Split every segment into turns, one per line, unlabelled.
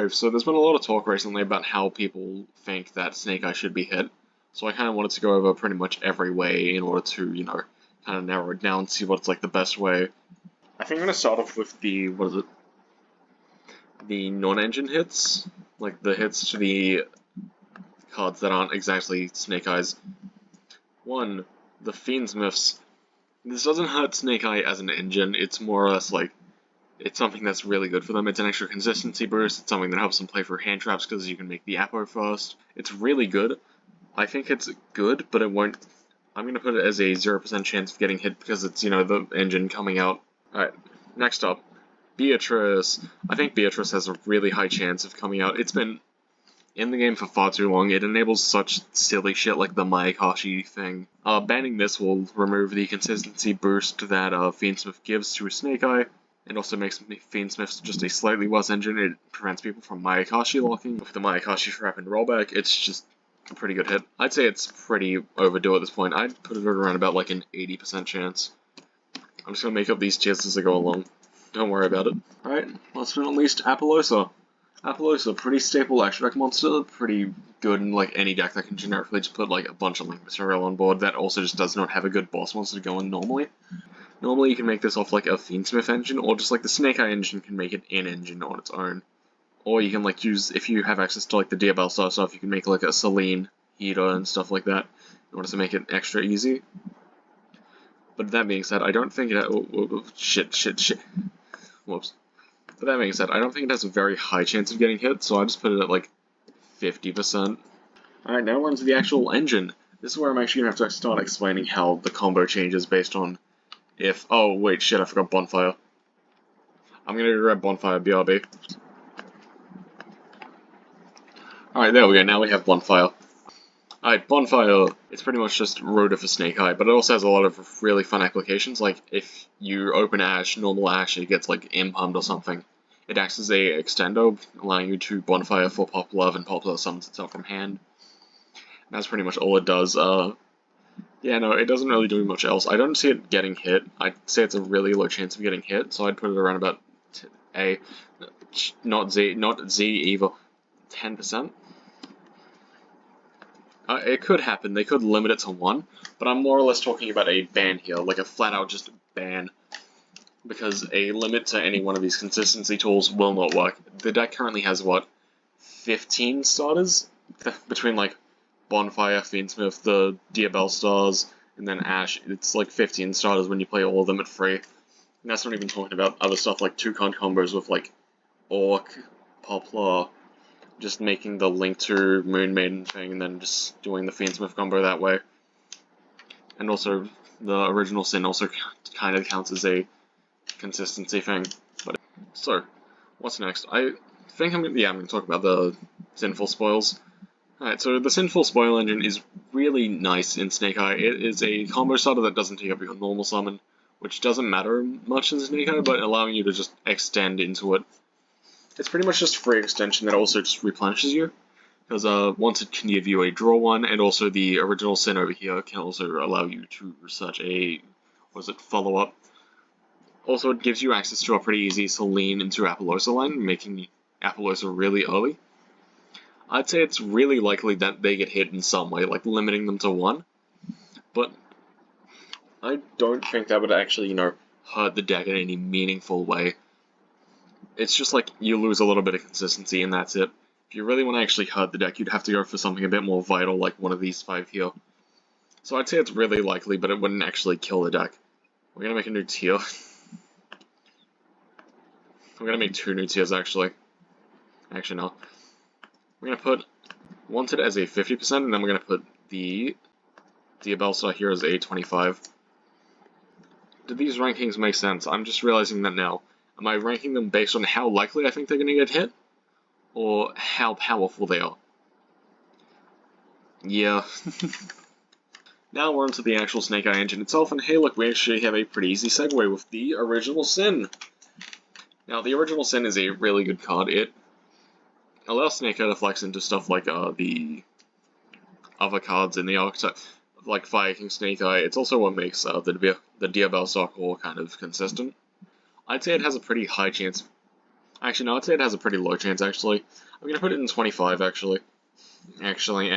Alright, so there's been a lot of talk recently about how people think that Snake Eye should be hit, so I kind of wanted to go over pretty much every way in order to, kind of narrow it down, see what's like the best way. I think I'm going to start off with the, the non-engine hits, like the hits to the cards that aren't exactly Snake Eyes. One, the fiendsmiths. This doesn't hurt Snake Eye as an engine, it's more or less like, it's something that's really good for them. It's an extra consistency boost. It's something that helps them play through hand traps because you can make the Apo first. It's really good. I think it's good, but it won't... I'm going to put it as a 0% chance of getting hit because it's, the engine coming out. Alright, next up. Beatrice. I think Beatrice has a really high chance of coming out. It's been in the game for far too long. It enables such silly shit like the Mayakashi thing. Banning this will remove the consistency boost that Fiendsmith gives to Snake Eye. It also makes fiendsmith just a slightly worse engine. It prevents people from Mayakashi locking. With the Mayakashi trap and rollback, it's just a pretty good hit. I'd say it's pretty overdue at this point. I'd put it around about like an 80% chance. I'm just gonna make up these tiers as I go along. Don't worry about it. Alright, last but not least, Apollosa. Apollosa, pretty staple extra deck monster, pretty good in like any deck that can generically just put like a bunch of link material on board that also just does not have a good boss monster to go in normally. Normally you can make this off like a Fiendsmith engine, or just like the Snake Eye engine can make it an engine on its own. Or you can like use, if you have access to like the Diabell Star stuff, you can make like a Selene heater and stuff like that in order to make it extra easy. But that being said, I don't think it shit. Whoops. But that being said, I don't think it has a very high chance of getting hit, so I just put it at like 50%. Alright, now we're into the actual engine. This is where I'm actually going to have to start explaining how the combo changes based on if... Oh, wait, shit, I forgot Bonfire. I'm gonna grab Bonfire BRB. Alright, there we go, now we have Bonfire. Alright, Bonfire, it's pretty much just Rhoda for Snake Eye, but it also has a lot of really fun applications, like if you open Ash, normal Ash, it gets like impalmed or something. It acts as a extendo, allowing you to Bonfire for Pop Love, and Pop Love summons itself from hand. And that's pretty much all it does. Yeah, no, it doesn't really do much else. I don't see it getting hit. I'd say it's a really low chance of getting hit, so I'd put it around about not Z either, 10%. It could happen, they could limit it to 1, but I'm more or less talking about a ban here, like a flat-out just ban. Because a limit to any one of these consistency tools will not work. The deck currently has, what, 15 starters? Between, like, Bonfire, Fiendsmith, the Diabell Stars, and then Ash. It's like 15 starters when you play all of them at free. And that's not even talking about other stuff like 2-card combos with like Orc, Poplar, just making the Link to Moon Maiden thing and then just doing the Fiendsmith combo that way. And also, the Original Sin also kind of counts as a consistency thing. But so, what's next? I think I'm gonna talk about the Sinful Spoils. Alright, so the Sinful Spoil engine is really nice in Snake Eye. It is a combo starter that doesn't take up your normal summon, which doesn't matter much in Snake Eye, but allowing you to just extend into it. It's pretty much just free extension that also just replenishes you, because once it can give you a draw one, and also the Original Sin over here can also allow you to research a, follow-up. Also, it gives you access to a pretty easy Selene into Apollosa line, making Apollosa really early. I'd say it's really likely that they get hit in some way, like limiting them to 1. But I don't think that would actually, hurt the deck in any meaningful way. It's just like you lose a little bit of consistency and that's it. If you really want to actually hurt the deck, you'd have to go for something a bit more vital like one of these 5 here. So I'd say it's really likely, but it wouldn't actually kill the deck. We're gonna make a new tier. We're gonna make 2 new tiers actually. Actually, no. We're going to put Wanted as a 50%, and then we're going to put the Diabell Star here as a 25. Do these rankings make sense? I'm just realizing that now. Am I ranking them based on how likely I think they're going to get hit? Or how powerful they are? Yeah. Now we're into the actual Snake Eye engine itself, and hey look, we actually have a pretty easy segue with the Original Sin. Now, the Original Sin is a really good card. It allows Snake Eye to flex into stuff like the other cards in the archetype, like Fire King Snake Eye. It's also what makes the Diabell Star core kind of consistent. I'd say it has a pretty high chance. Actually, no, I'd say it has a pretty low chance, actually. I'm gonna put it in 25, actually. Actually.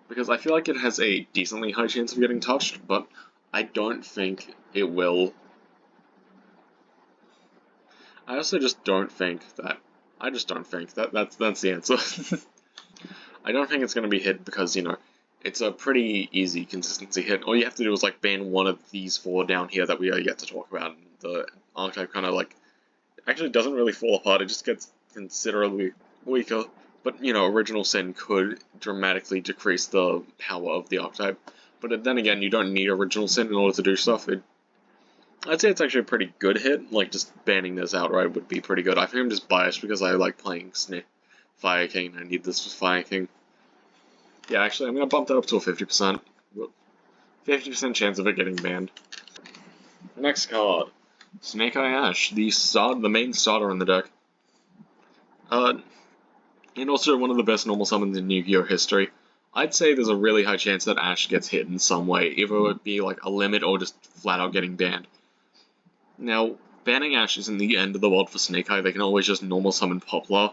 Because I feel like it has a decently high chance of getting touched, but I don't think it will. I also just don't think that. I just don't think that that's the answer. I don't think it's going to be hit because, you know, it's a pretty easy consistency hit. All you have to do is, like, ban one of these four down here that we are yet to talk about. The archetype kind of, like, actually doesn't really fall apart. It just gets considerably weaker. But, you know, Original Sin could dramatically decrease the power of the archetype. But then again, you don't need Original Sin in order to do stuff. I'd say it's actually a pretty good hit. Like, just banning this outright would be pretty good. I think I'm just biased because I like playing Fire King, and I need this with Fire King. Yeah, actually, I'm going to bump that up to a 50%. 50% chance of it getting banned. Next card. Snake Eye Ash, the main starter in the deck. And also one of the best normal summons in Yu-Gi-Oh! History. I'd say there's a really high chance that Ash gets hit in some way, either it be like a limit or just flat out getting banned. Now, banning Ash isn't the end of the world for Snake Eye, they can always just normal summon Poplar.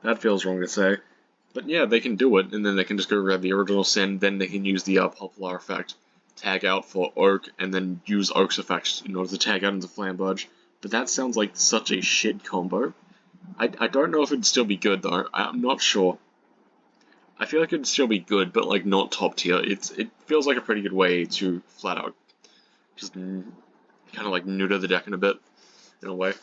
That feels wrong to say. But yeah, they can do it, and then they can just go grab the Original Sin, then they can use the Poplar effect, tag out for Oak, and then use Oak's effect in order to tag out into Flamberge. But that sounds like such a shit combo. I don't know if it'd still be good, though. I'm not sure. I feel like it'd still be good, but like not top tier. It feels like a pretty good way to flat out just kind of like neuter the deck in a bit, in a way,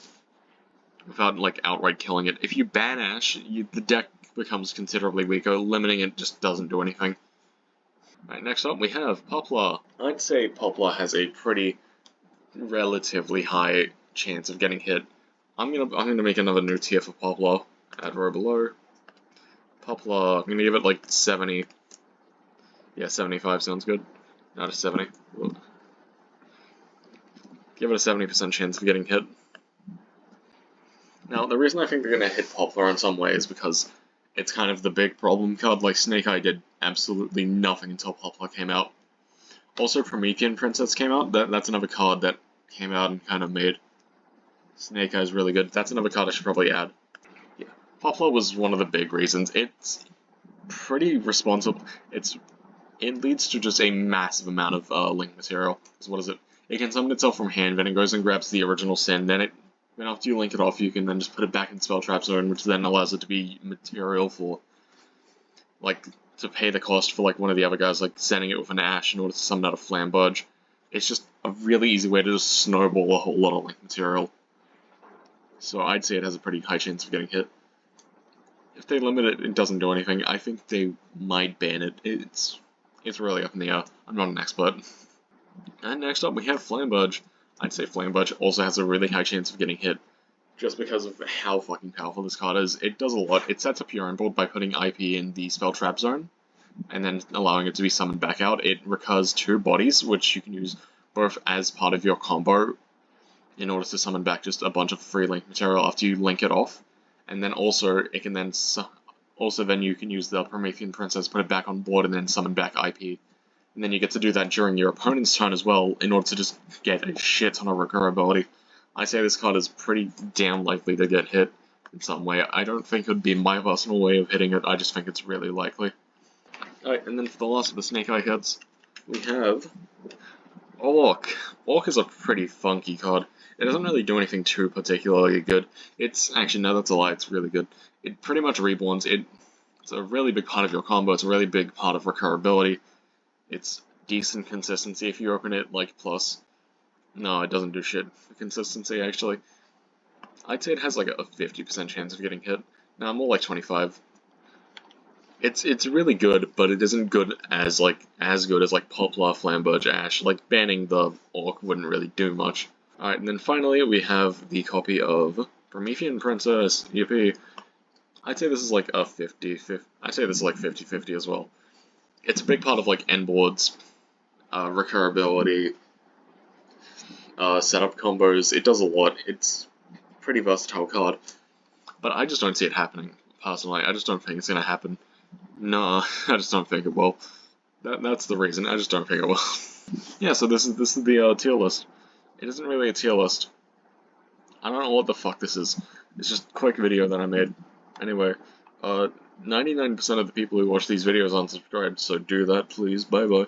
without like outright killing it. If you ban Ash, the deck becomes considerably weaker. Limiting it just doesn't do anything. Right, next up we have Poplar. I'd say Poplar has a pretty relatively high chance of getting hit. I'm gonna make another new tier for Poplar. Add row below. Poplar, I'm gonna give it like 70. Yeah, 75 sounds good. Not a 70. Give it a 70% chance of getting hit. Now, the reason I think they're gonna hit Poplar in some way is because it's kind of the big problem card. Like, Snake Eye did absolutely nothing until Poplar came out. Also, Promethean Princess came out. That's another card that came out and kind of made Snake Eyes really good. That's another card I should probably add. Yeah, Poplar was one of the big reasons. It's pretty responsible. It leads to just a massive amount of link material. So what is it? It can summon itself from hand, then it goes and grabs the Original Sin, then after you link it off, you can then just put it back in Spell Trap Zone, which then allows it to be material for, like, to pay the cost for, like, one of the other guys, like, sending it with an Ash in order to summon out a Flamberge. It's just a really easy way to just snowball a whole lot of link material. So I'd say it has a pretty high chance of getting hit. If they limit it, it doesn't do anything. I think they might ban it. It's really up in the air. I'm not an expert. And next up we have Flamberge. I'd say Flamberge also has a really high chance of getting hit, just because of how fucking powerful this card is. It does a lot. It sets up your own board by putting IP in the Spell Trap Zone, and then allowing it to be summoned back out. It recurs 2 bodies, which you can use both as part of your combo in order to summon back just a bunch of free link material after you link it off. And then also, it can then then you can use the Promethean Princess, put it back on board, and then summon back IP. And then you get to do that during your opponent's turn as well, in order to just get a shit ton of recurability. I say this card is pretty damn likely to get hit in some way. I don't think it would be my personal way of hitting it, I just think it's really likely. Alright, and then for the last of the Snake Eye hits, we have Orc. Orc is a pretty funky card. It doesn't really do anything too particularly good. Actually, no, that's a lie, it's really good. It pretty much reborns. It's a really big part of your combo, it's a really big part of recurability. It's decent consistency if you open it, like, plus. No, it doesn't do shit for consistency, actually. I'd say it has, like, a 50% chance of getting hit. No, more like 25. It's really good, but it isn't good as good as, like, Poplar, Flamberge, Ash. Like, banning the Orc wouldn't really do much. Alright, and then finally we have the copy of Promethean Princess, yippee. I'd say this is like a 50-50. I'd say this is like 50-50 as well. It's a big part of, like, end boards, recurability, setup combos. It does a lot. It's a pretty versatile card. But I just don't see it happening, personally. I just don't think it's gonna happen. No, I just don't think it will. That's the reason. I just don't think it will. Yeah, so this is the tier list. It isn't really a tier list. I don't know what the fuck this is. It's just a quick video that I made. Anyway, 99% of the people who watch these videos aren't subscribed, so do that please. Bye bye.